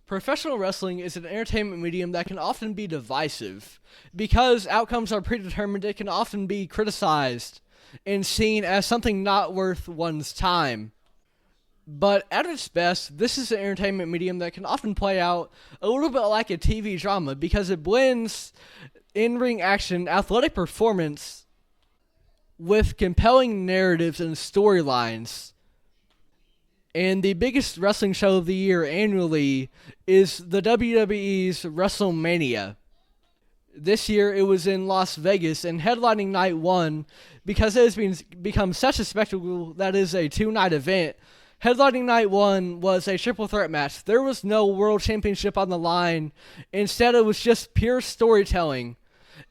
Professional wrestling is an entertainment medium that can often be divisive. Because outcomes are predetermined, it can often be criticized and seen as something not worth one's time. But at its best, this is an entertainment medium that can often play out a little bit like a TV drama because it blends in-ring action, athletic performance with compelling narratives and storylines. And the biggest wrestling show of the year annually is the WWE's Wrestlemania. This year it was in Las Vegas and headlining night one because it has become such a spectacle that is a two-night event. Headlining night one was a triple threat match. There was no world championship on the line. Instead, it was just pure storytelling.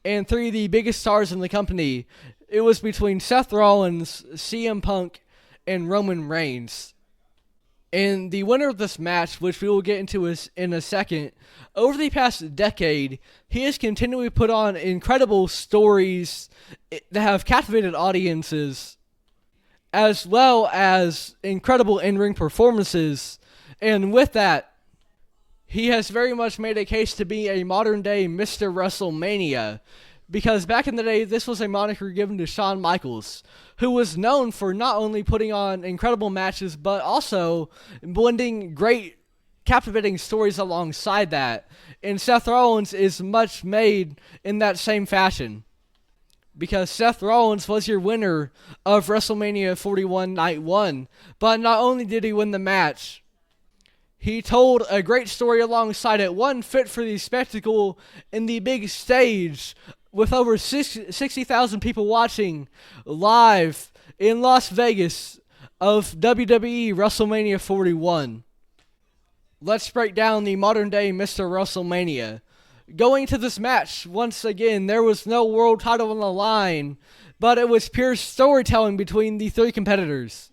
And three of the biggest stars in the company. It was between Seth Rollins, CM Punk, and Roman Reigns. And the winner of this match, which we will get into in a second, over the past decade, he has continually put on incredible stories that have captivated audiences, as well as incredible in-ring performances. And with that, he has very much made a case to be a modern-day Mr. WrestleMania. Because back in the day, this was a moniker given to Shawn Michaels, who was known for not only putting on incredible matches, but also blending great, captivating stories alongside that. And Seth Rollins is much made in that same fashion. Because Seth Rollins was your winner of WrestleMania 41 Night 1. But not only did he win the match, he told a great story alongside it, one fit for the spectacle in the big stage, with over 60,000 people watching live in Las Vegas of WWE Wrestlemania 41. Let's break down the modern-day Mr. WrestleMania. Going to this match, once again, there was no world title on the line, but it was pure storytelling between the three competitors.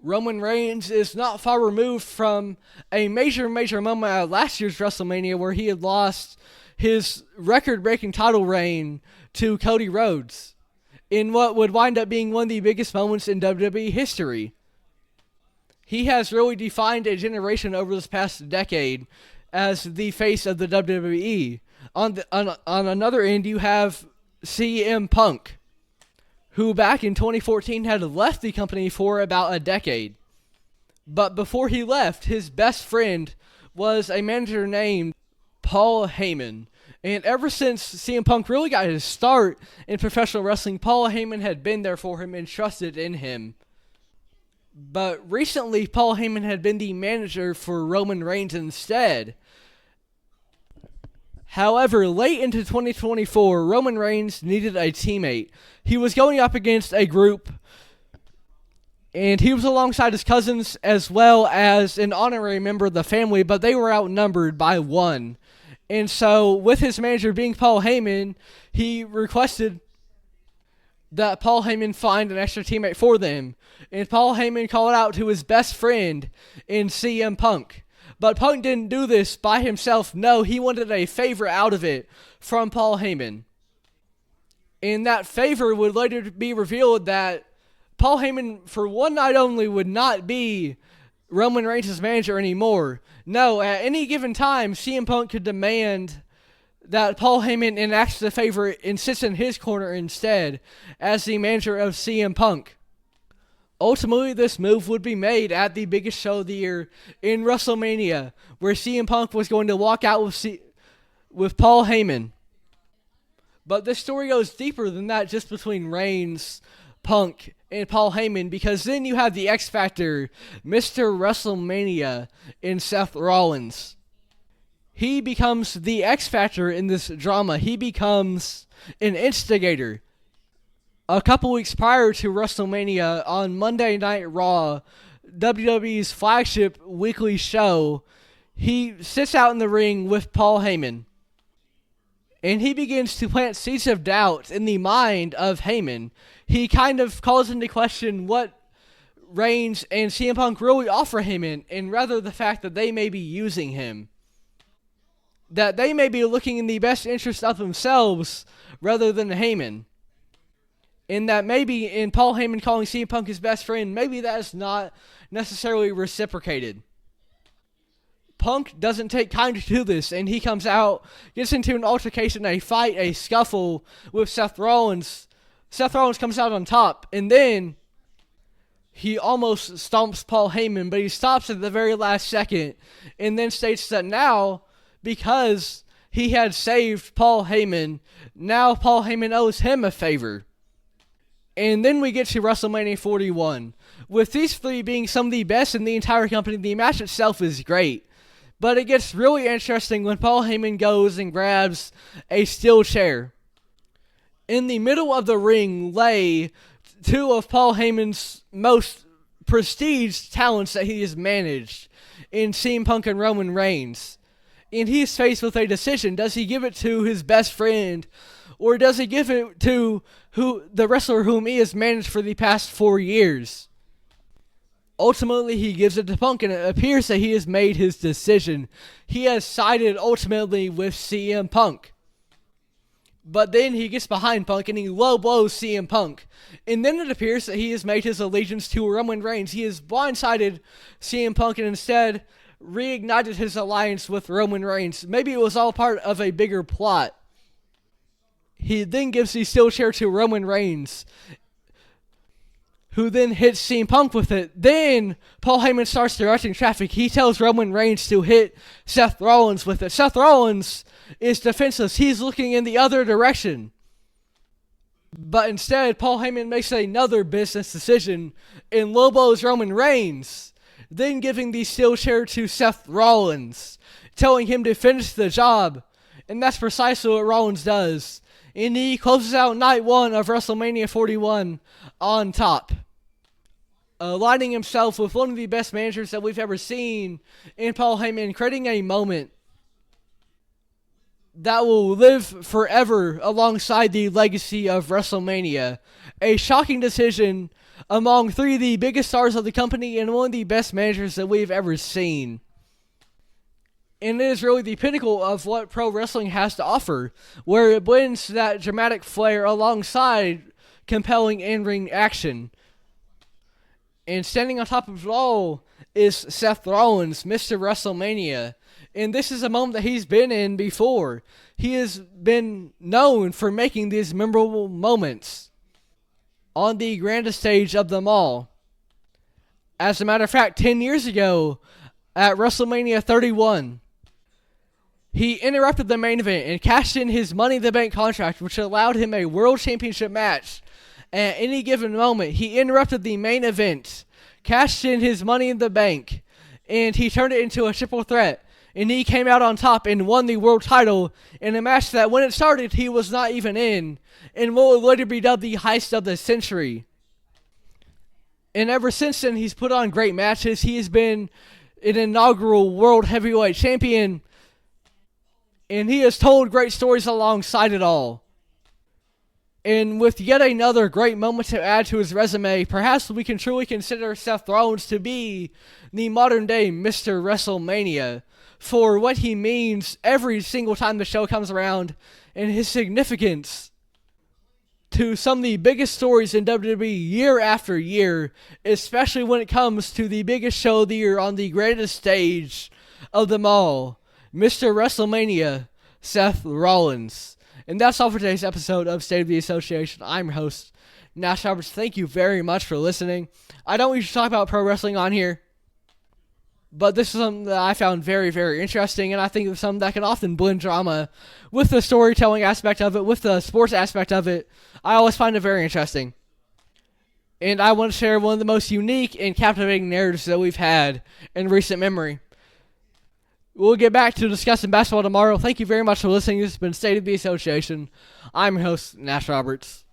Roman Reigns is not far removed from a major moment at last year's WrestleMania where he had lost his record-breaking title reign to Cody Rhodes in what would wind up being one of the biggest moments in WWE history. He has really defined a generation over this past decade as the face of the WWE. On another end, you have CM Punk, who back in 2014 had left the company for about a decade. But before he left, his best friend was a manager named Paul Heyman. And ever since CM Punk really got his start in professional wrestling, Paul Heyman had been there for him and trusted in him. But recently, Paul Heyman had been the manager for Roman Reigns instead. However, late into 2024, Roman Reigns needed a teammate. He was going up against a group, and he was alongside his cousins as well as an honorary member of the family, but they were outnumbered by one. And so, with his manager being Paul Heyman, he requested that Paul Heyman find an extra teammate for them. And Paul Heyman called out to his best friend in CM Punk. But Punk didn't do this by himself. No, he wanted a favor out of it from Paul Heyman. And that favor would later be revealed that Paul Heyman, for one night only, would not be Roman Reigns' manager anymore. No, at any given time, CM Punk could demand that Paul Heyman enacts the favor and sits in his corner instead as the manager of CM Punk. Ultimately, this move would be made at the biggest show of the year in WrestleMania, where CM Punk was going to walk out with Paul Heyman. But this story goes deeper than that, just between Reigns, Punk, and Paul Heyman, because then you have the X Factor, Mr. WrestleMania, in Seth Rollins. He becomes the X Factor in this drama. He becomes an instigator. A couple weeks prior to WrestleMania, on Monday Night Raw, WWE's flagship weekly show, he sits out in the ring with Paul Heyman. And he begins to plant seeds of doubt in the mind of Heyman. He kind of calls into question what Reigns and CM Punk really offer Heyman, and rather the fact that they may be using him. That they may be looking in the best interest of themselves rather than Heyman. And that maybe in Paul Heyman calling CM Punk his best friend, maybe that is not necessarily reciprocated. Punk doesn't take kindly to this, and he comes out, gets into an altercation, a fight, a scuffle with Seth Rollins. Seth Rollins comes out on top, and then he almost stomps Paul Heyman, but he stops at the very last second, and then states that now, because he had saved Paul Heyman, now Paul Heyman owes him a favor. And then we get to WrestleMania 41. With these three being some of the best in the entire company, the match itself is great. But it gets really interesting when Paul Heyman goes and grabs a steel chair. In the middle of the ring lay two of Paul Heyman's most prestige talents that he has managed in CM Punk and Roman Reigns. And he's faced with a decision. Does he give it to his best friend, or does he give it to the wrestler whom he has managed for the past 4 years? Ultimately, he gives it to Punk, and it appears that he has made his decision. He has sided ultimately with CM Punk. But then he gets behind Punk and he low blows CM Punk. And then it appears that he has made his allegiance to Roman Reigns. He has blindsided CM Punk and instead reignited his alliance with Roman Reigns. Maybe it was all part of a bigger plot. He then gives the steel chair to Roman Reigns, who then hits CM Punk with it. Then Paul Heyman starts directing traffic. He tells Roman Reigns to hit Seth Rollins with it. Seth Rollins is defenseless. He's looking in the other direction. But instead, Paul Heyman makes another business decision and low blows Roman Reigns, then giving the steel chair to Seth Rollins, telling him to finish the job. And that's precisely what Rollins does. And he closes out night one of WrestleMania 41 on top, aligning himself with one of the best managers that we've ever seen in Paul Heyman, creating a moment that will live forever alongside the legacy of WrestleMania. A shocking decision among three of the biggest stars of the company and one of the best managers that we've ever seen. And it is really the pinnacle of what pro wrestling has to offer, where it blends that dramatic flair alongside compelling in-ring action. And standing on top of it all is Seth Rollins, Mr. WrestleMania. And this is a moment that he's been in before. He has been known for making these memorable moments on the grandest stage of them all. As a matter of fact, 10 years ago at WrestleMania 31, he interrupted the main event and cashed in his Money in the Bank contract, which allowed him a World Championship match at any given moment. He interrupted the main event, cashed in his Money in the Bank, and he turned it into a triple threat. And he came out on top and won the world title in a match that when it started, he was not even in, and what would later be dubbed the Heist of the Century. And ever since then, he's put on great matches. He has been an inaugural World Heavyweight Champion, and he has told great stories alongside it all. And with yet another great moment to add to his resume, perhaps we can truly consider Seth Rollins to be the modern-day Mr. WrestleMania for what he means every single time the show comes around, and his significance to some of the biggest stories in WWE year after year, especially when it comes to the biggest show of the year on the greatest stage of them all, Mr. WrestleMania, Seth Rollins. And that's all for today's episode of State of the Association. I'm your host, Nash Roberts. Thank you very much for listening. I don't usually talk about pro wrestling on here, but this is something that I found very, very interesting, and I think it's something that can often blend drama with the storytelling aspect of it, with the sports aspect of it. I always find it very interesting. And I want to share one of the most unique and captivating narratives that we've had in recent memory. We'll get back to discussing basketball tomorrow. Thank you very much for listening. This has been State of the Association. I'm your host, Nash Roberts.